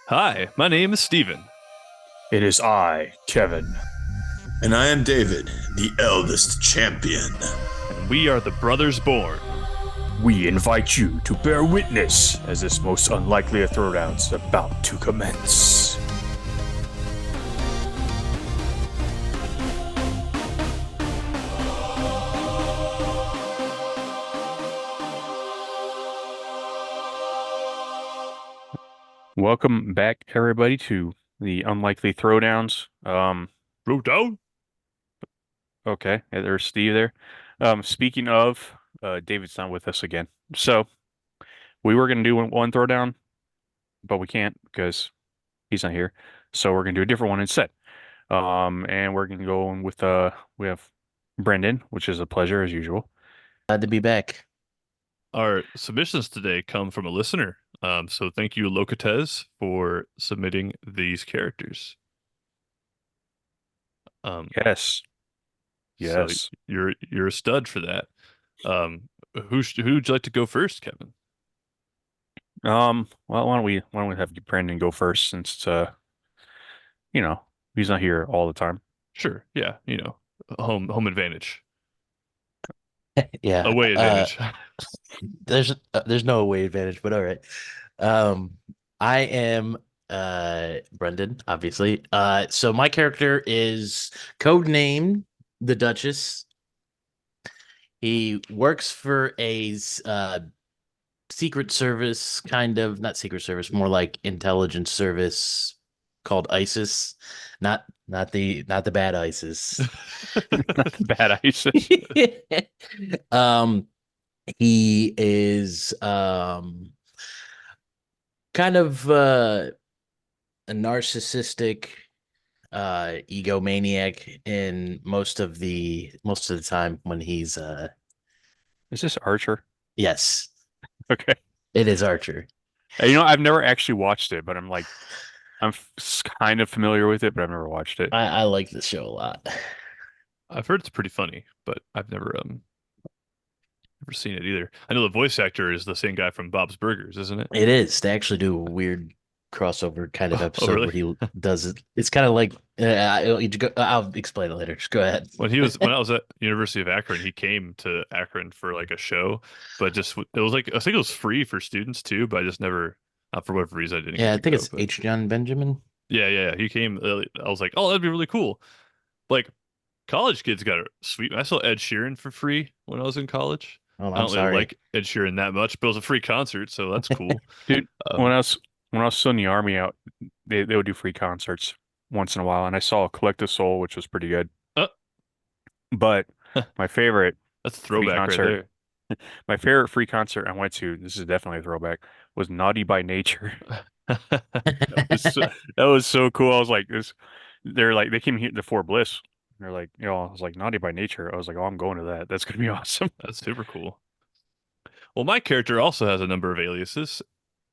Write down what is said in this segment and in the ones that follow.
Hi, my name is Steven. It is I, Kevin. And I am David, the eldest champion. And we are the Brothers Bourne. We invite you to bear witness as this most unlikely of throwdowns is about to commence. Welcome back, everybody, to the unlikely throwdowns. Throw down. Okay, yeah, there's Steve there. Speaking of, David's not with us again. So we were gonna do one throwdown, but we can't because he's not here. So we're gonna do a different one instead. And we're gonna go in with we have Brendan, which is a pleasure as usual. Glad to be back. Our submissions today come from a listener. So thank you, Locatez, for submitting these characters. Yes, So yes. you're a stud for that. Who'd you like to go first, Kevin? Well, why don't we have Brendan go first since you know, he's not here all the time. Sure. Yeah, home advantage, Yeah. away advantage. There's no away advantage, but all right. Um, I am Brendan, obviously. So my character is codenamed the Duchess. He works for a secret service, kind of, not secret service, more like intelligence service called ISIS. Not the bad ISIS. Not the bad ISIS. um he is kind of a narcissistic egomaniac in most of the time when he's Is this Archer? yes, Okay. it is Archer. I've never actually watched it, but kind of familiar with it, but I've never watched it. I like this show a lot. I've heard it's pretty funny, but I've never seen it either. I know the voice actor is the same guy from Bob's Burgers, isn't it? It is. They actually do a weird crossover kind of Oh, episode really? where he does it. It's kind of like I'll explain it later. Just go ahead. When I was at University of Akron, he came to Akron for like a show, but just it was like I think it was free for students too, but I just never, for whatever reason, I didn't get Yeah, I to think go. it's But H. John Benjamin. yeah, he came. I was like, oh, that'd be really cool. Like college kids got it sweet. I saw Ed Sheeran for free when I was in college. Oh, I I'm don't really sorry. like Ed Sheeran that much, but it was a free concert, so that's cool. Dude, when Um, I was when I was still in the army out, they would do free concerts once in a while, and I saw Collective Soul, which was pretty good. uh, But my favorite that's a free throwback right concert, there. my favorite free concert I went to, this is definitely a throwback, was Naughty by Nature. That was so cool. I was like, they came here to Fort Bliss. They're like, I was like, Naughty by Nature. I was like, oh, I'm going to that. That's gonna be awesome. That's super cool. Well, my character also has a number of aliases,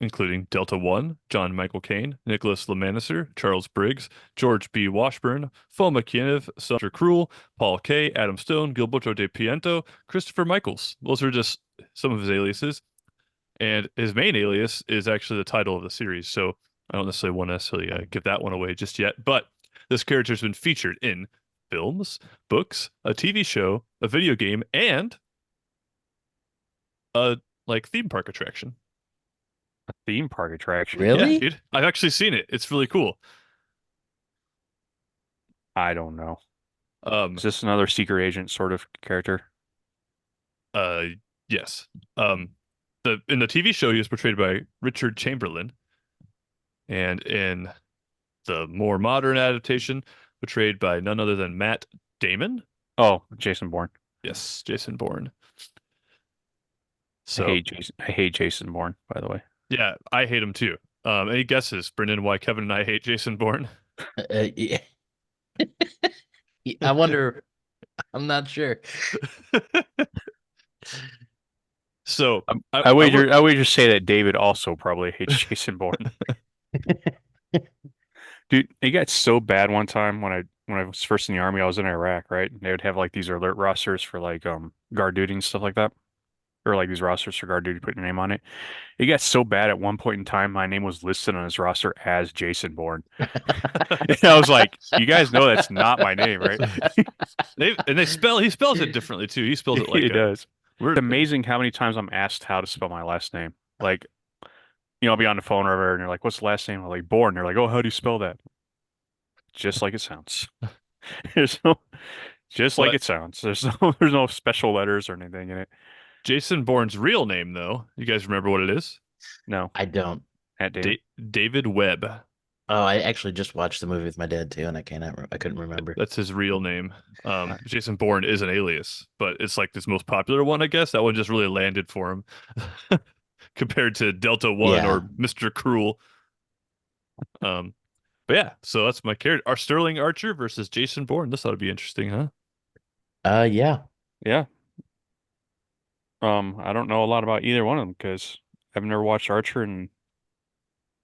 including Delta One, John Michael Caine, Nicholas Lemanisser, Charles Briggs, George B. Washburn, Fo McKinniv, Sandra Cruel, Paul K., Adam Stone, Gilberto de Piento, Christopher Michaels. Those are just some of his aliases. And his main alias is actually the title of the series, so I don't necessarily want to give that one away just yet. But this character has been featured in films, books, a TV show, a video game, and a theme park attraction. A theme park attraction. Yeah, Really? dude. I've actually seen it. It's really cool. I don't know. Um, Is this another secret agent sort of character? uh, yes. Um, in the TV show, he was portrayed by Richard Chamberlain, and in the more modern adaptation, portrayed by none other than Matt Damon. Oh, Jason Bourne. Yes, Jason Bourne. I So hate Jason. I hate Jason Bourne, by the way. yeah, I hate him too. Any guesses, Brendan, why Kevin and I hate Jason Bourne? Yeah. I wonder. I'm not sure. So I work. I wager say that David also probably hates Jason Bourne. Dude, it got so bad one time when I was first in the army. I was in Iraq, right? And they would have like these alert rosters for like guard duty and stuff like that. or like these rosters for guard duty, put your name on it. It got so bad at one point in time, my name was listed on his roster as Jason Bourne. And I was like, you guys know that's not my name, right? He spells it differently too. He spells it like It does. weird. It's amazing how many times I'm asked how to spell my last name. Like, I'll be on the phone or whatever, and they're like, "What's the last name?" I'm like, "Bourne." They're like, "Oh, how do you spell that?" Just like it sounds. There's no, just like But it sounds. There's no special letters or anything in it. Jason Bourne's real name, though, you guys remember what it is? No, I don't. Matt Damon. David Webb. Oh, I actually just watched the movie with my dad too, and I couldn't remember. That's his real name. Uh, Jason Bourne is an alias, but it's like his most popular one, I guess. That one just really landed for him compared to Delta One Yeah. or Mr. Cruel. But yeah, so that's my character. Our Sterling Archer versus Jason Bourne. This ought to be interesting, huh? Yeah. Yeah. I don't know a lot about either one of them because I've never watched Archer and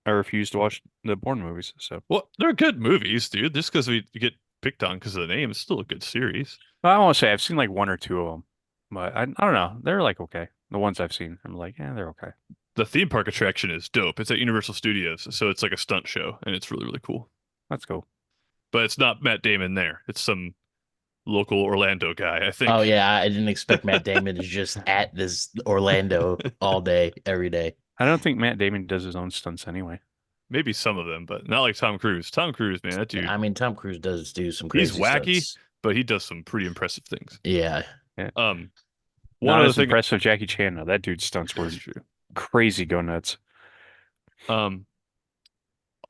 I refuse to watch the Bourne movies. So Well, they're good movies, dude. Just because we get picked on because of the name, it's still a good series. I want to say I've seen like one or two of them, but I don't know. They're like okay. The ones I've seen, I'm like, yeah, they're okay. The theme park attraction is dope. It's at Universal Studios, so it's like a stunt show, and it's really, really cool. Let's go. But it's not Matt Damon there. It's some local Orlando guy, I think. Oh yeah, I didn't expect Matt Damon to just at this Orlando all day, every day. I don't think Matt Damon does his own stunts anyway. Maybe some of them, but not like Tom Cruise. Tom Cruise, man, that dude, I mean, Tom Cruise does do some he's crazy wacky, stunts. but he does some pretty impressive things. Yeah. One Not other as thing, impressive Jackie Chan though. That dude's stunts were that's true. crazy, go nuts. Um,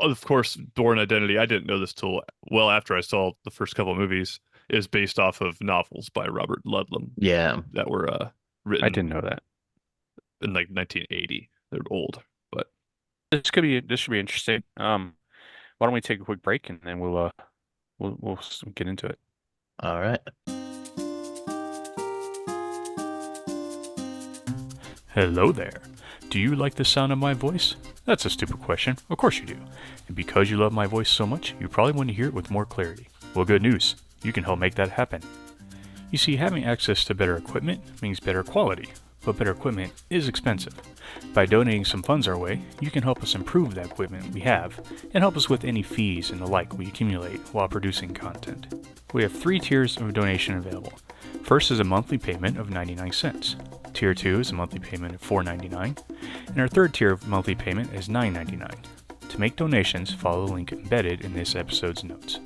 of course, Bourne Identity. I didn't know this till well after I saw the first couple of movies. Is based off of novels by Robert Ludlum Yeah. that were I written didn't know that. in like 1980. They're old, but This should be interesting. Why don't we take a quick break and then we'll get into it. All right. Hello there. Do you like the sound of my voice? That's a stupid question. Of course you do. And because you love my voice so much, you probably want to hear it with more clarity. Well, good news. You can help make that happen. You see, having access to better equipment means better quality, but better equipment is expensive. By donating some funds our way, you can help us improve the equipment we have and help us with any fees and the like we accumulate while producing content. We have 3 tiers of donation available. First is a monthly payment of 99 cents. Tier 2 is a monthly payment of $4.99, and our third tier of monthly payment is $9.99. To make donations, follow the link embedded in this episode's notes.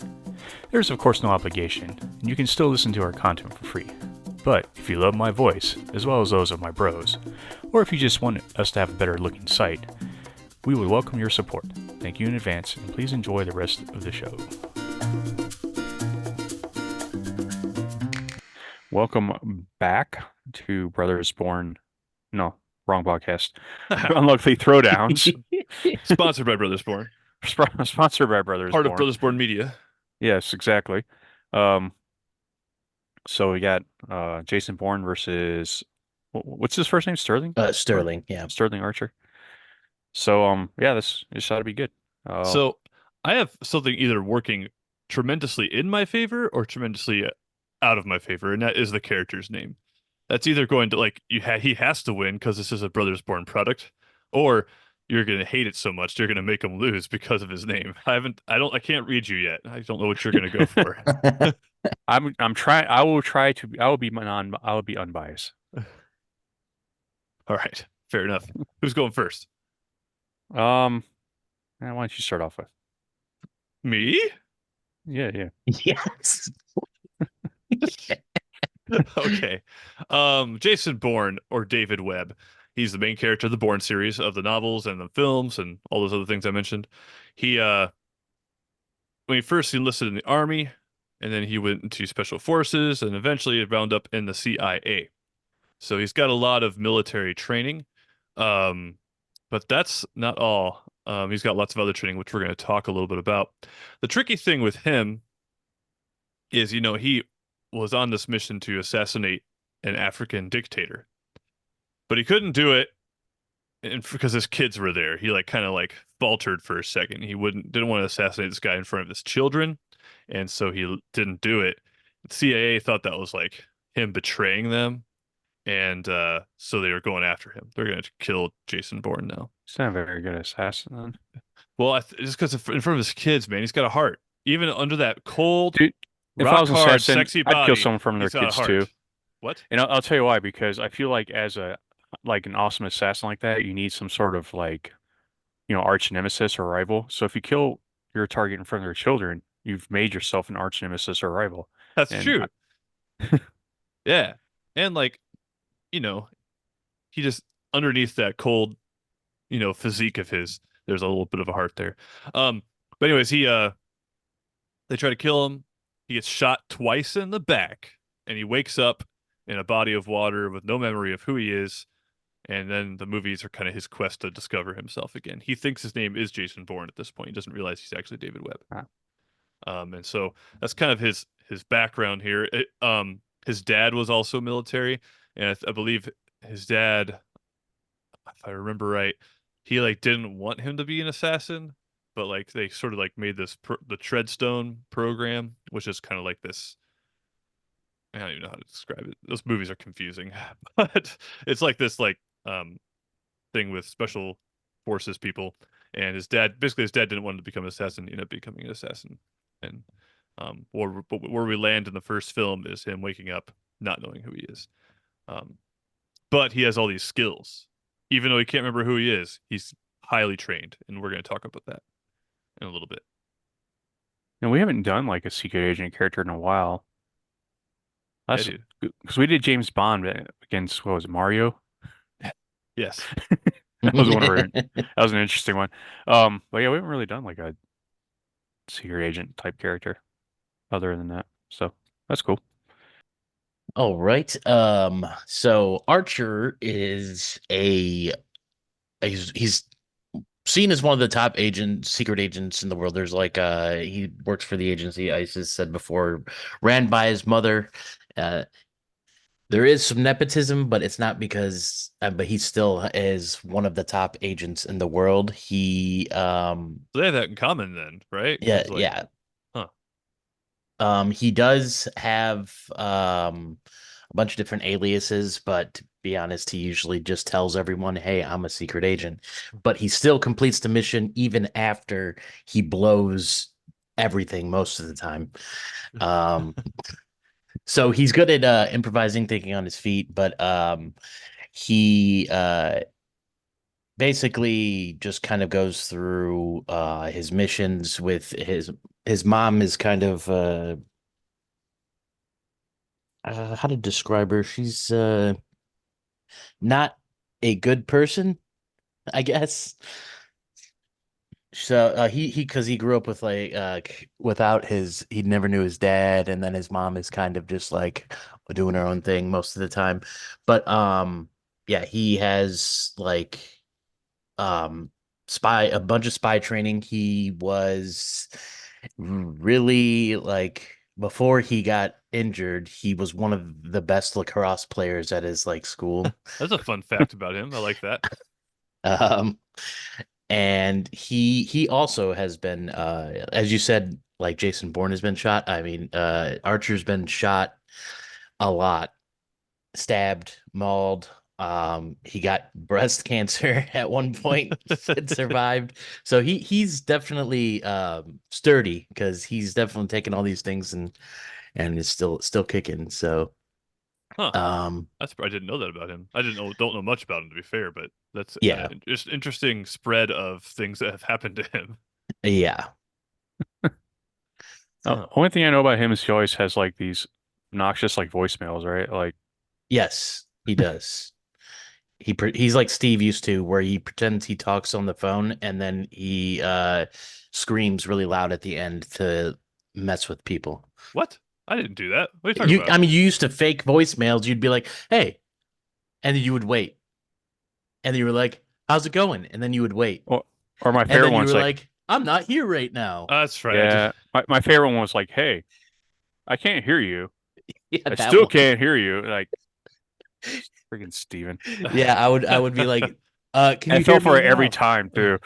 There is of course no obligation, and you can still listen to our content for free. But if you love my voice, as well as those of my bros, or if you just want us to have a better looking site, we would welcome your support. Thank you in advance, and please enjoy the rest of the show. Welcome back to Brothers Born. No, wrong podcast. Unluckily Throwdowns. sponsored by Brothers Born, Sponsored by Brothers part of Born. Brothers Born Media. Yes, exactly. So we got Jason Bourne versus what's his first name? Sterling? Sterling. Yeah. Sterling Archer. So yeah, this ought to be good. So I have something either working tremendously in my favor or tremendously out of my favor, and that is the character's name. That's either going to like he has to win because this is a Brothers Born product, or you're gonna hate it so much you're gonna make him lose because of his name. I can't read you yet. I don't know what you're gonna go for. I'm trying. I will be unbiased. All right, fair enough. Who's going first? Why don't you start off with? Me? Yeah. Yes. Okay. Jason Bourne or David Webb. He's the main character of the Bourne series of the novels and the films and all those other things I mentioned. He when he first enlisted in the army, and then he went into special forces and eventually wound up in the CIA. So he's got a lot of military training. But that's not all. He's got lots of other training, which we're going to talk a little bit about. The tricky thing with him is, he was on this mission to assassinate an African dictator, but he couldn't do it because his kids were there. He kind of faltered for a second. He didn't want to assassinate this guy in front of his children, and so he didn't do it. The CIA thought that was him betraying them, and so they are going after him. They're going to kill Jason Bourne now. He's not a very good assassin then. Well, just because in front of his kids, man, he's got a heart. Even under that cold, Dude, if I rock was an hard, assassin, sexy I'd kill body, someone from their he's got a kids too. heart. What? And I'll tell you why, because I feel like as a like an awesome assassin like that, you need some sort of like, arch nemesis or rival. So if you kill your target in front of their children, you've made yourself an arch nemesis or rival. That's And true. Yeah. And like, you know, he just underneath that cold, physique of his, there's a little bit of a heart there. But anyways, they try to kill him. He gets shot twice in the back, and he wakes up in a body of water with no memory of who he is. And then the movies are kind of his quest to discover himself again. He thinks his name is Jason Bourne at this point. He doesn't realize he's actually David Webb. Ah. And so that's kind of his background here. His dad was also military, and I believe his dad, if I remember right, he like didn't want him to be an assassin, but like they sort of like made the Treadstone program, which is kind of like this. I don't even know how to describe it. Those movies are confusing, but it's like this thing with special forces people. And his dad didn't want him to become an assassin. He ended up becoming an assassin. And where we land in the first film is him waking up not knowing who he is. But he has all these skills. Even though he can't remember who he is, he's highly trained, and we're going to talk about that in a little bit. and we haven't done like a secret agent character in a while. Yeah, That's dude. because we did James Bond against what was it, Mario? Yes. That was one of our, that was an interesting one. But yeah, we haven't really done like a secret agent type character other than that. So that's cool. All right. So Archer is he's seen as one of the top secret agents in the world. There's like he works for the agency, ISIS said before, ran by his mother. Uh there is some nepotism, but it's not because but he still is one of the top agents in the world. So they have that in common then, right? Yeah, 'Cause, like, yeah. huh. He does have a bunch of different aliases, but to be honest, he usually just tells everyone, "Hey, I'm a secret agent." But he still completes the mission even after he blows everything most of the time. Um, so he's good at improvising, thinking on his feet, but he basically just kind of goes through his missions with his mom is kind of how to describe her. She's not a good person, I guess. So he because he grew up with like without he never knew his dad, and then his mom is kind of just like doing her own thing most of the time. But yeah, he has like a bunch of spy training. He was really like before he got injured, he was one of the best lacrosse players at his like school. That's a fun fact about him. I like that. Um and he also has been as you said, like Jason Bourne has been shot. I mean, Archer's been shot a lot, stabbed, mauled. He got breast cancer at one point and survived. So he's definitely sturdy because he's definitely taken all these things and is still kicking. So Huh. um I didn't know that about him. I don't know much about him to be fair, but that's yeah, just interesting spread of things that have happened to him. yeah. Huh. Only thing I know about him is he always has like these obnoxious like voicemails, right? Like, Yes, he does. He's like Steve used to, where he pretends he talks on the phone and then he screams really loud at the end to mess with people. What? I didn't do that. What are you talking I about? mean, you used to fake voicemails. You'd be like, "Hey," and then you would wait, and then you were like, "How's it going?" And then you would wait, or my and favorite then you one's were like, like, "I'm not here right now." That's right. yeah, my favorite one was like, hey, I can't hear you. Yeah, I that still one. can't hear you. Like, freaking Steven. Yeah, I would be like, "Can I you fell hear for me it every now?" time too.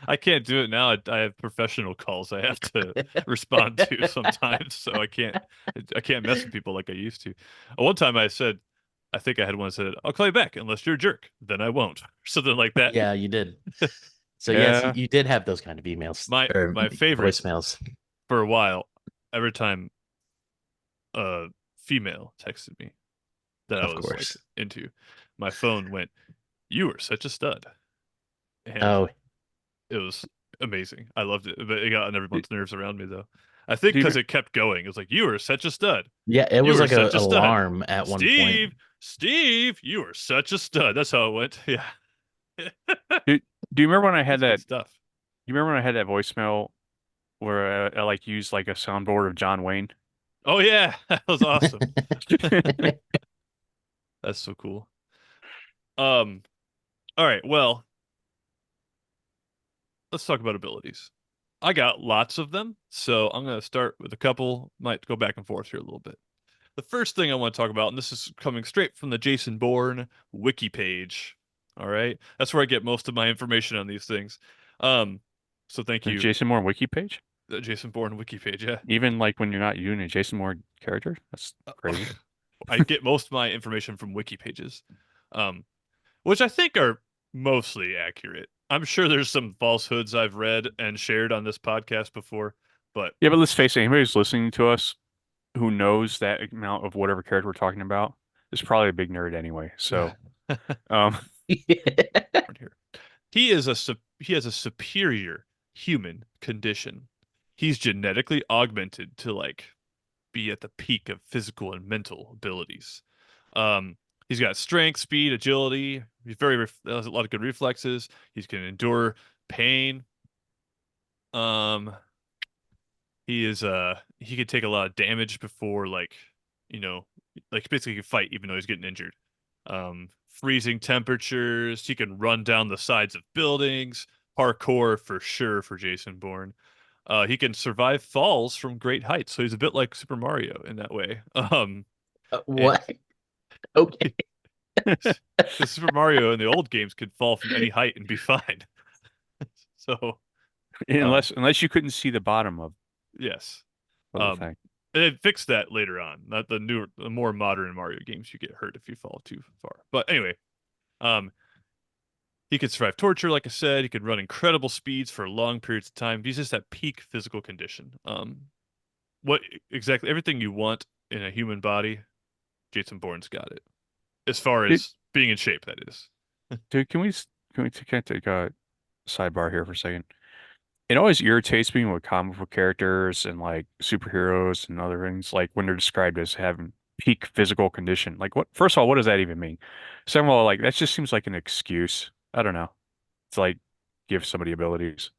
I can't do it now. I have professional calls I have to respond to sometimes, so I can't mess with people like I used to. One time I said I think I had one that said, "I'll call you back unless you're a jerk. Then I won't." Something like that. Yeah, you did. So yes, Yeah. you did have those kind of emails or My favorite voicemails. for a while, every time a female texted me that I Of was like course. into, my phone went, "You were such a stud," and Oh, it was amazing. I loved it, but it got on Do, everyone's nerves around me though. I think do you, because it kept going. It was like, "You were such a stud. yeah, it You was were like a such a stud. alarm at one point. Steve, Steve, you were such a stud." That's how it went. Yeah. do, do you remember when I had That's good that? stuff. You remember when I had that voicemail where I like used like a soundboard of John Wayne? Oh yeah, that was awesome. That's so cool. Um, all right, well, let's talk about abilities. I got lots of them, so I'm gonna start with a couple, might go back and forth here a little bit. The first thing I want to talk about, and this is coming straight from the Jason Bourne wiki page. All right. That's where I get most of my information on these things. Um, so thank The you, Jason Moore wiki page? the Jason Bourne wiki page. Yeah. Even like when you're not using a Jason Moore character? That's crazy. I get most of my information from wiki pages, um, which I think are mostly accurate. I'm sure there's some falsehoods I've read and shared on this podcast before, but Yeah, but let's face it, anybody who's listening to us who knows that amount of whatever character we're talking about is probably a big nerd anyway. So, um, here. He has a superior human condition. He's genetically augmented to like be at the peak of physical and mental abilities. He's got strength, speed, agility. He's has a lot of good reflexes. He can endure pain. Um, he could take a lot of damage before you know, like basically he can fight even though he's getting injured. Freezing temperatures. He can run down the sides of buildings. Parkour for sure for Jason Bourne. He can survive falls from great heights, so he's a bit like Super Mario in that way. And What? Okay. because Super Mario in the old games could fall from any height and be fine. So, um, unless you couldn't see the bottom yes. of the Um, thing. and they fixed that later on. Not the more modern Mario games, you get hurt if you fall too far. But anyway, um, he could survive torture, like I said. He could run incredible speeds for long periods of time. He's just at peak physical condition. What exactly everything you want in a human body, Jason Bourne's got it. As far Dude, as being in shape, that is. dude, can we take a sidebar here for a second? It always irritates me with comic book characters and like superheroes and other things, like when they're described as having peak physical condition. Like what, first of all, what does that even mean? Second of all, like that just seems like an excuse. I don't know. It's like give somebody abilities.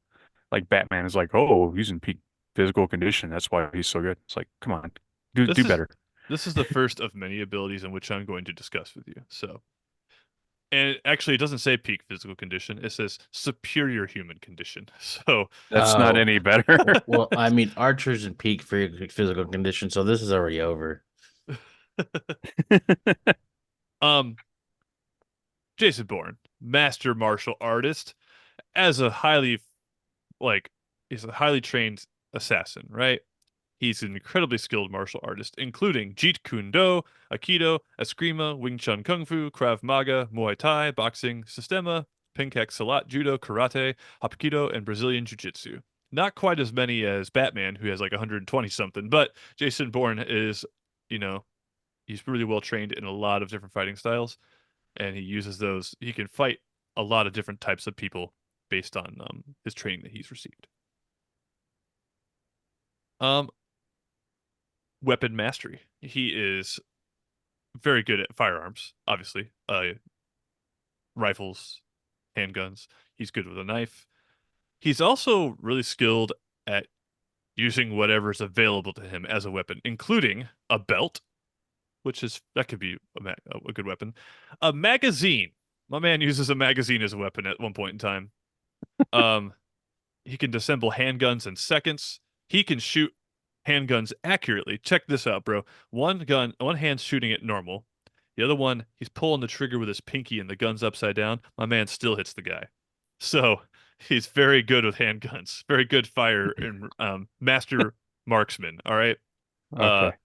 Like Batman is like, oh, he's in peak physical condition. That's why he's so good. It's like, come on, This do is better. this is the first of many abilities in which I'm going to discuss with you. So, and actually, it doesn't say peak physical condition. It says superior human condition. So, That's not Oh, any better. well, I mean, Archer's in peak physical condition, so this is already over. um, Jason Bourne, master martial artist, as a like he's a highly trained assassin, right? He's an incredibly skilled martial artist, including Jeet Kune Do, Aikido, Eskrima, Wing Chun Kung Fu, Krav Maga, Muay Thai, boxing, Sistema, Pencak Silat, Judo, Karate, Hapkido, and Brazilian Jiu-Jitsu. Not quite as many as Batman, who has like 120 something, but Jason Bourne is, you know, he's really well trained in a lot of different fighting styles, and he uses those. He can fight a lot of different types of people based on his training that he's received. Um, Weapon mastery. He is very good at firearms, obviously. Rifles, handguns. He's good with a knife. He's also really skilled at using whatever's available to him as a weapon, including a belt, which is that could be a good weapon. A magazine. My man uses a magazine as a weapon at one point in time. Um, he can disassemble handguns in seconds. He can shoot handguns accurately. Check this out, bro. One hand's shooting it normal. The other one, he's pulling the trigger with his pinky and the gun's upside down. My man still hits the guy. So he's very good with handguns. Very good fire and master marksman. All right. Uh, Okay.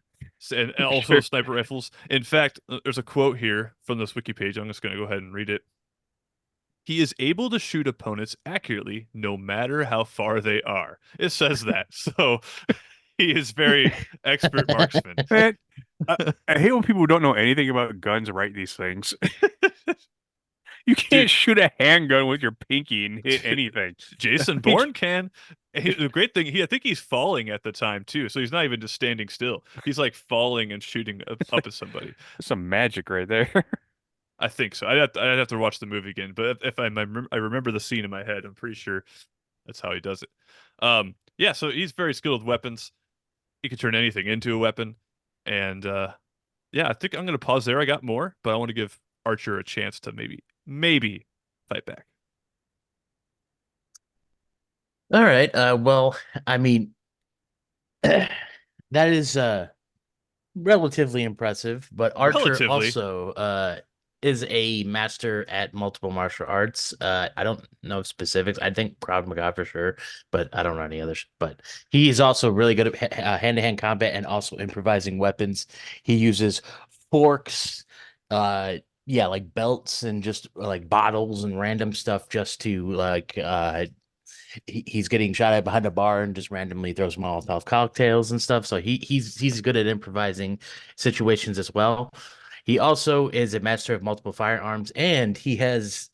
And also Sure. sniper rifles. In fact, there's a quote here from this wiki page. I'm just going to go ahead and read it. He is able to shoot opponents accurately no matter how far they are. It says that. So he is very expert marksman. Man, I, I hate when people who don't know anything about guns write these things. You can't Dude, shoot a handgun with your pinky and hit anything. Jason I mean, Bourne can. The great thing, I think he's falling at the time too, so he's not even just standing still. He's like falling and shooting up at somebody. that's some magic right there. I think so. I'd have to watch the movie again, but if I remember the scene in my head, I'm pretty sure that's how he does it. Yeah, so he's very skilled with weapons. He can turn anything into a weapon, and yeah, I think I'm gonna pause there. I got more, but I want to give Archer a chance to maybe fight back. All right. Well, I mean, that is relatively impressive, but Archer Relatively. also is a master at multiple martial arts. I don't know specifics. I think Krav Maga for sure, but I don't know any others. But he is also really good at hand-to-hand combat and also improvising weapons. He uses forks, yeah, like belts and just like bottles and random stuff just to like he's getting shot at behind a bar and just randomly throws Molotov cocktails and stuff. So he's good at improvising situations as well. He also is a master of multiple firearms, and he has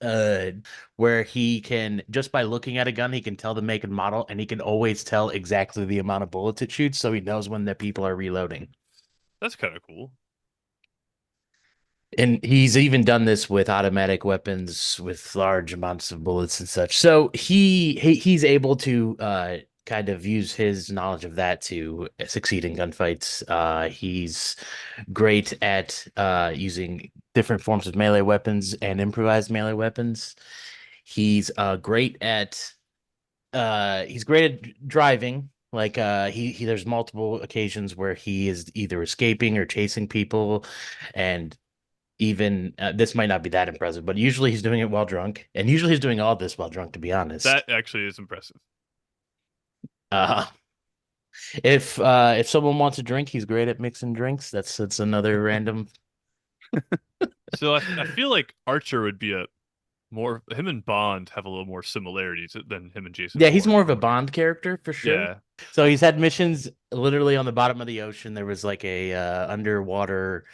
where he can just by looking at a gun, he can tell the make and model, and he can always tell exactly the amount of bullets it shoots, so he knows when the people are reloading. That's kind of cool. And he's even done this with automatic weapons with large amounts of bullets and such. So he's able to kind of use his knowledge of that to succeed in gunfights. He's great at using different forms of melee weapons and improvised melee weapons. He's he's great at driving. Like he there's multiple occasions where he is either escaping or chasing people, and even this might not be that impressive, but usually he's doing it while drunk, and usually he's doing all this while drunk, to be honest. That actually is impressive. Uh, if someone wants a drink, he's great at mixing drinks. That's another random. So I feel like Archer would be a more him and Bond have a little more similarities than him and Jason Yeah, he's Bourne. more of a Bond character for sure. Yeah. So he's had missions literally on the bottom of the ocean. There was like a underwater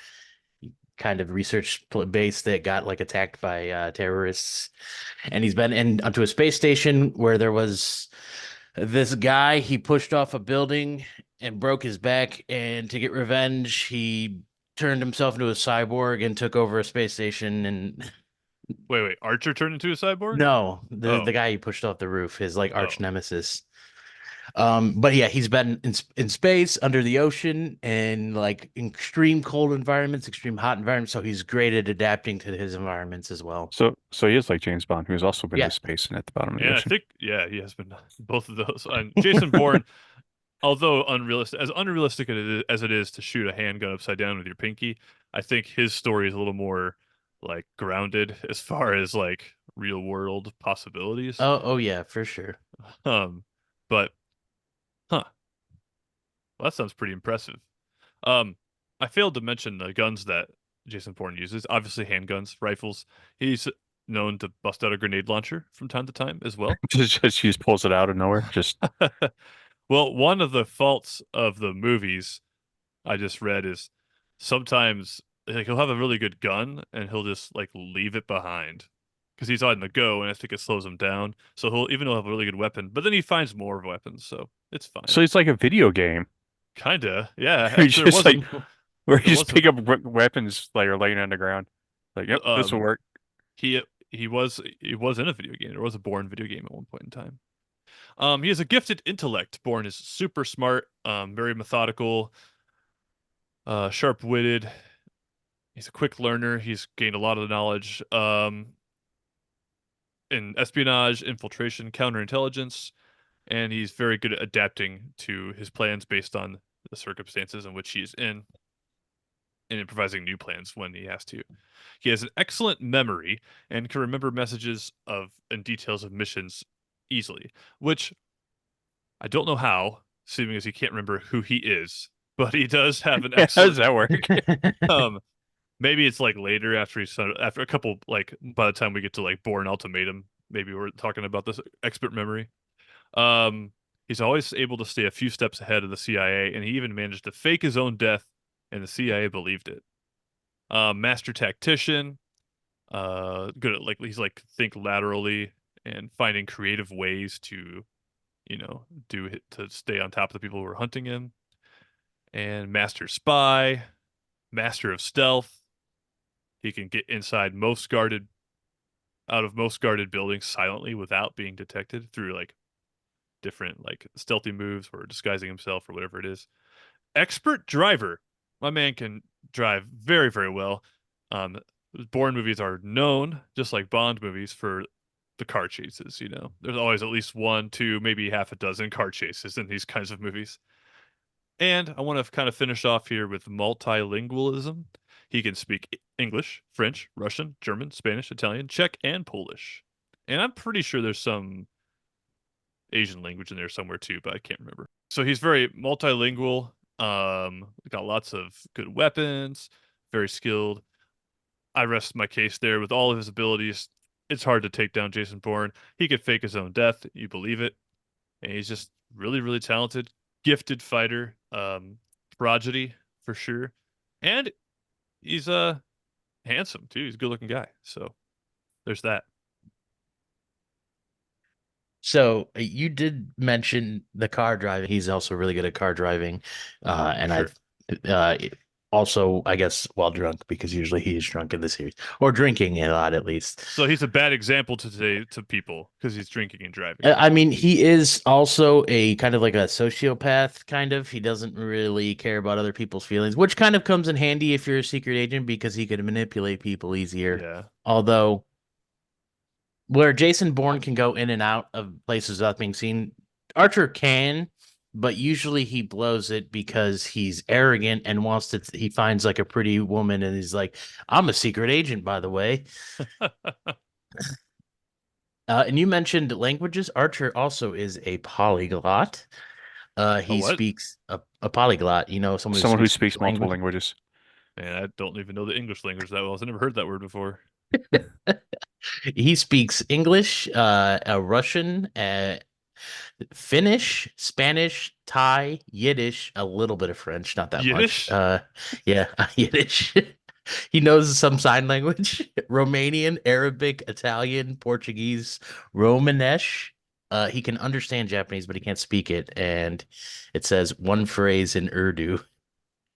kind of research base that got like attacked by terrorists, and he's been in onto a space station where there was this guy. He pushed off a building and broke his back, and to get revenge, he turned himself into a cyborg and took over a space station. And Wait. Archer turned into a cyborg? no, the Oh, the guy he pushed off the roof, his like arch oh. nemesis. But yeah, he's been in space, under the ocean, and like extreme cold environments, extreme hot environments. So he's great at adapting to his environments as well. So he is like James Bond, who's also been to Yeah. space and at the bottom of the And I ocean. think yeah, he has been both of those. And Jason Bourne, although unrealistic as it is to shoot a handgun upside down with your pinky, I think his story is a little more like grounded as far as like real world possibilities. Oh yeah, for sure. Um, but huh, well, that sounds pretty impressive. Um, I failed to mention the guns that Jason Bourne uses. Obviously, handguns, rifles. He's known to bust out a grenade launcher from time to time as well. Just he just pulls it out of nowhere. Just Well, one of the faults of the movies I just read is sometimes like he'll have a really good gun and he'll just like leave it behind because he's on the go and I think it slows him down. So he'll have a really good weapon, but then he finds more weapons, so it's fine. so it's like a video game. Kinda, yeah. You Actually, just like where you there just was a pick up weapons like are laying on the ground. Like, yep, this will um work. he was in a video game. There was a Bourne video game at one point in time. He has a gifted intellect. Bourne is super smart, very methodical, sharp-witted. He's a quick learner. He's gained a lot of knowledge in espionage, infiltration, counterintelligence, and he's very good at adapting to his plans based on the circumstances in which he's in and improvising new plans when he has to. He has an excellent memory and can remember messages of and details of missions easily, which I don't know how, seeing as he can't remember who he is. but he does have an How does excellent. that work? Um, maybe it's like later after a couple like by the time we get to like Bourne Ultimatum, maybe we're talking about this expert memory. Um, he's always able to stay a few steps ahead of the CIA, and he even managed to fake his own death, and the CIA believed it. Master tactician, good at like he's like think laterally and finding creative ways to, do it to stay on top of the people who are hunting him. And master spy, master of stealth. He can get out of most guarded buildings silently without being detected through like different like stealthy moves or disguising himself or whatever it is. Expert driver. My man can drive very, very well. Um, Bourne movies are known, just like Bond movies, for the car chases. There's always at least one, two, maybe half a dozen car chases in these kinds of movies. And I want to kind of finish off here with multilingualism. He can speak English, French, Russian, German, Spanish, Italian, Czech, and Polish. And I'm pretty sure there's some Asian language in there somewhere too, but I can't remember. So he's very multilingual. Got lots of good weapons, very skilled. I rest my case there with all of his abilities. It's hard to take down Jason Bourne. He could fake his own death, you believe it. And he's just really, really talented, gifted fighter, prodigy for sure. And he's handsome too. He's a good looking guy. So there's that. So you did mention the car driving. He's also really good at car driving, and Sure. also, I guess, while drunk because usually he's drunk in the series or drinking a lot at least. So he's a bad example to people because he's drinking and driving. I mean, he is also a kind of like a sociopath, kind of. He doesn't really care about other people's feelings, which kind of comes in handy if you're a secret agent because he could manipulate people easier. Yeah. Although where Jason Bourne can go in and out of places without being seen, Archer can, but usually he blows it because he's arrogant and wants to. He finds like a pretty woman and he's like, "I'm a secret agent, by the way." And you mentioned languages. Archer also is a polyglot. A He what? speaks a polyglot. Someone who speaks speaks multiple language. languages. Man, I don't even know the English language that well. I've never heard that word before. He speaks English, Russian, Finnish, Spanish, Thai, Yiddish, a little bit of French, not that much. Yiddish? Yeah, Yiddish. He knows some sign language, Romanian, Arabic, Italian, Portuguese, Romanesh. He can understand Japanese, but he can't speak it. And it says one phrase in Urdu.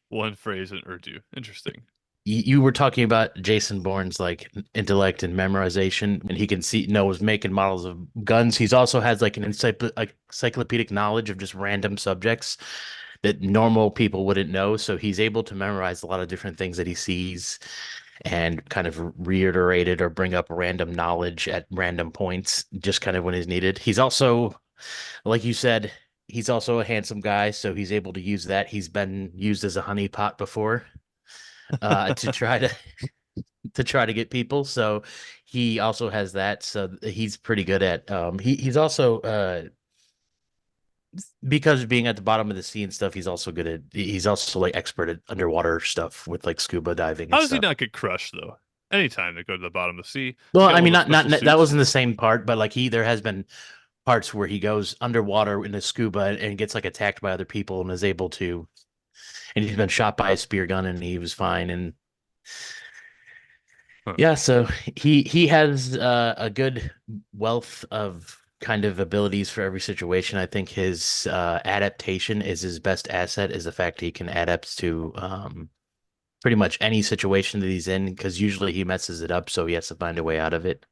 One phrase in Urdu. Interesting. You were talking about Jason Bourne's like intellect and memorization, and he can knows making models of guns. He's also has like an encyclopedic knowledge of just random subjects that normal people wouldn't know. So he's able to memorize a lot of different things that he sees and kind of reiterate it or bring up random knowledge at random points, just kind of when he's needed. He's also, like you said, he's also a handsome guy, so he's able to use that. He's been used as a honeypot before to try to get people. So he also has that. So he's pretty good at he's also because of being at the bottom of the sea and stuff, he's also like expert at underwater stuff with like scuba diving How and does he stuff. not get crushed though? Anytime they go to the bottom of the sea, Well, he's got I one mean, of those not special that suits. wasn't the same part, but like there has been parts where he goes underwater in a scuba and gets like attacked by other people and is able to, and he's been shot by a spear gun and he was fine. And Huh. yeah, so he has a good wealth of kind of abilities for every situation. I think his adaptation is his best asset is the fact he can adapt to pretty much any situation that he's in because usually he messes it up, so he has to find a way out of it.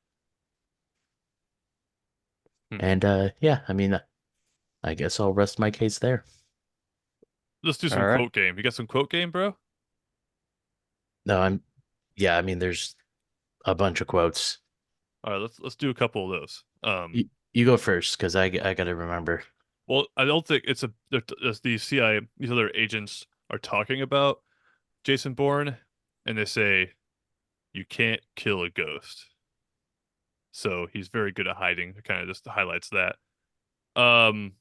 Hmm. And yeah, I mean, I guess I'll rest my case there. Let's do some All right. quote game. You got some quote game, bro? No, yeah, I mean, there's a bunch of quotes. All right, let's do a couple of those. You go first because I got to remember. Well, I don't think it's the CIA, these other agents are talking about Jason Bourne, and they say you can't kill a ghost. So he's very good at hiding. It kind of just highlights that. Um,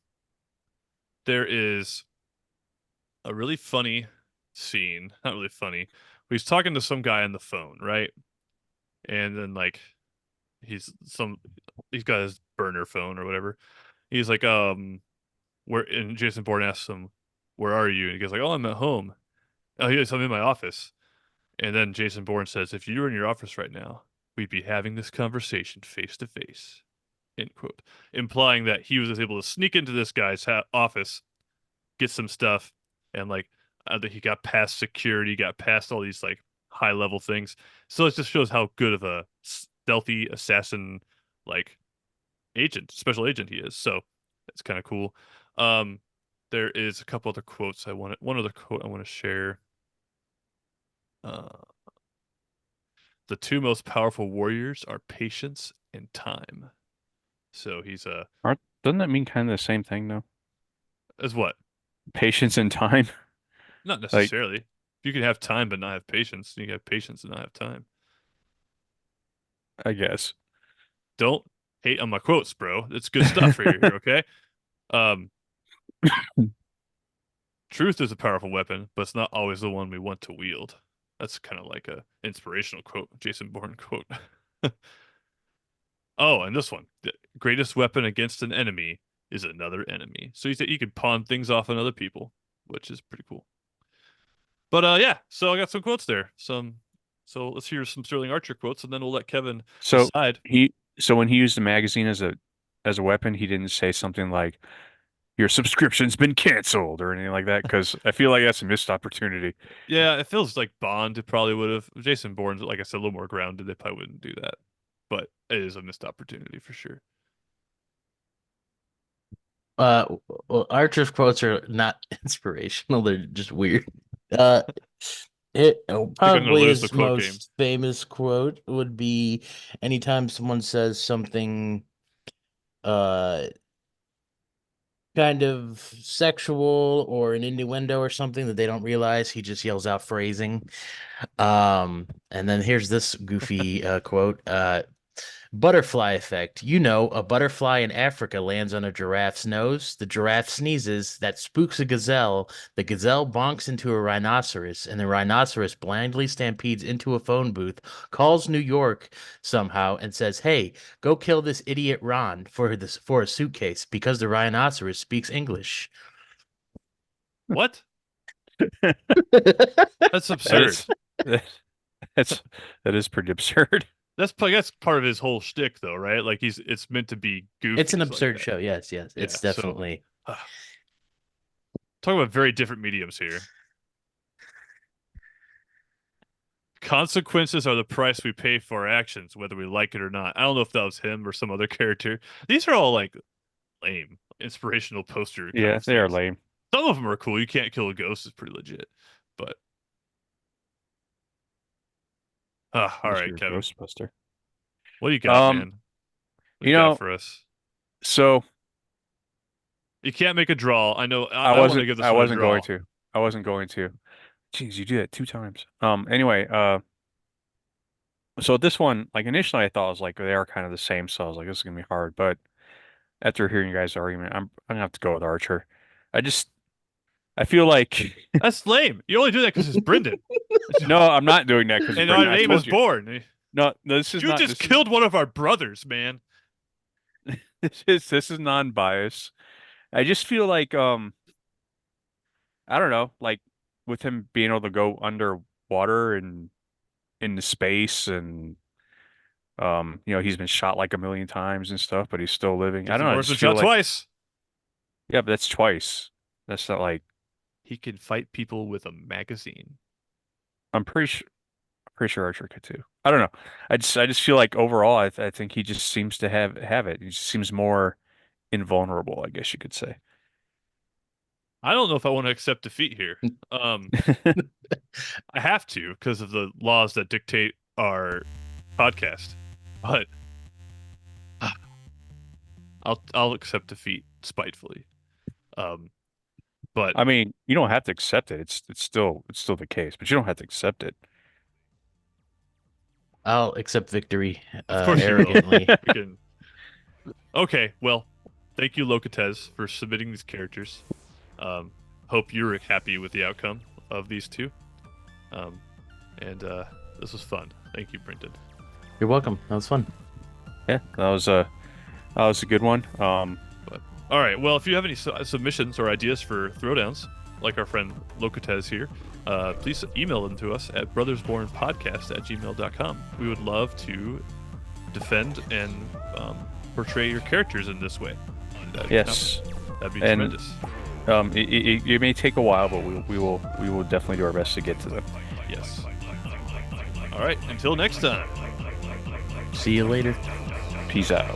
there is a really funny scene. Not really funny. But he's talking to some guy on the phone, right? And then like he's got his burner phone or whatever. He's like, where and Jason Bourne asks him, "Where are you?" And he goes like, "Oh, I'm at home." Oh, yes, I'm in my office. And then Jason Bourne says, "If you were in your office right now, we'd be having this conversation face to face." End quote. Implying that he was able to sneak into this guy's office, get some stuff, and like that he got past security, got past all these like high level things. So it just shows how good of a stealthy assassin, like special agent he is. So it's kind of cool. Um, there is a couple other quotes one other quote I want to share. Uh, the two most powerful warriors are patience and time. So he's Doesn't that mean kind of the same thing though? as what? Patience and time. Not Like, necessarily. You can have time but not have patience. You can have patience and not have time. I guess. Don't hate on my quotes, bro. It's good stuff for you here, okay? Um, truth is a powerful weapon, but it's not always the one we want to wield. That's kind of like a inspirational quote, Jason Bourne quote. Oh, and this one. The greatest weapon against an enemy is another enemy. So you can pawn things off on other people, which is pretty cool. But yeah, so I got some quotes there. So let's hear some Sterling Archer quotes, and then we'll let Kevin So decide. so when he used the magazine as a weapon, he didn't say something like your subscription's been canceled or anything like that, because I feel like that's a missed opportunity. Yeah, it feels like Bond probably would have. Jason Bourne's, like I said, a little more grounded. They probably wouldn't do that, but it is a missed opportunity for sure. Uh, well, Archer's quotes are not inspirational; they're just weird. Uh, I think I'm gonna probably lose the his quote game. most famous quote would be anytime someone says something, uh, kind of sexual or an innuendo or something that they don't realize, he just yells out phrasing. And then here's this goofy quote. Butterfly effect. You know, a butterfly in Africa lands on a giraffe's nose. The giraffe sneezes. That spooks a gazelle. The gazelle bonks into a rhinoceros, and the rhinoceros blindly stampedes into a phone booth, calls New York somehow, and says, "Hey, go kill this idiot Ron for a suitcase because the rhinoceros speaks English." What? That's That absurd. is that's that is pretty absurd. That's part of his whole shtick, though, right? Like it's meant to be It's an goofies like absurd that. show. Yes, yes. Yeah. It's So, definitely. uh, talk about very different mediums here. Consequences are the price we pay for our actions, whether we like it or not. I don't know if that was him or some other character. These are all like lame, inspirational poster kind Yeah, of they are scenes. lame. Some of them are cool. You can't kill a ghost is pretty legit. But all Unless right, you're a Kevin, Ghostbuster. what do you got, Um, man? What do you you got know, for us? so You can't make a draw. I know. I want to give this I one a wasn't going draw. to. I wasn't going to. Jeez, you do that two times. Anyway, so this one, like initially I thought it was like they are kind of the same, so I was like, this is gonna be hard. But after hearing you guys' argument, I'm gonna have to go with Archer. I just I feel like That's lame. You only do that because it's Brendan. no, I'm not doing that because And my Brendan. I name is told you. Bourne. No, this is You not. just killed one of our brothers, man. This is non-bias. I just feel like I don't know, like with him being able to go underwater and into space and he's been shot like a million times and stuff, but he's still living. I Jason don't know, I Bourne's just been feel shot like twice. yeah, but that's twice. That's not like He can fight people with a magazine. I'm pretty sure Archer could too. I don't know. I just feel like overall I think he just seems to have it. He just seems more invulnerable, I guess you could say. I don't know if I want to accept defeat here. Um, I have to because of the laws that dictate our podcast. But I'll accept defeat spitefully. Um, but I mean, you don't have to accept it. It's still the case, but you don't have to accept it. I'll accept victory of course you will. arrogantly. Freaking. Okay, well, thank you, Locatez, for submitting these characters. Um, hope you're happy with the outcome of these two. And this was fun. Thank you, Brendan. You're welcome. That was fun. Yeah, that was a good one. All right. Well, if you have any submissions or ideas for throwdowns, like our friend Locatez here, please email them to us at brothersbornpodcast@gmail.com. We would love to defend and portray your characters in this way. Yes, that'd be and, tremendous. It may take a while, but we will definitely do our best to get to them. Yes. All right. Until next time. See you later. Peace out.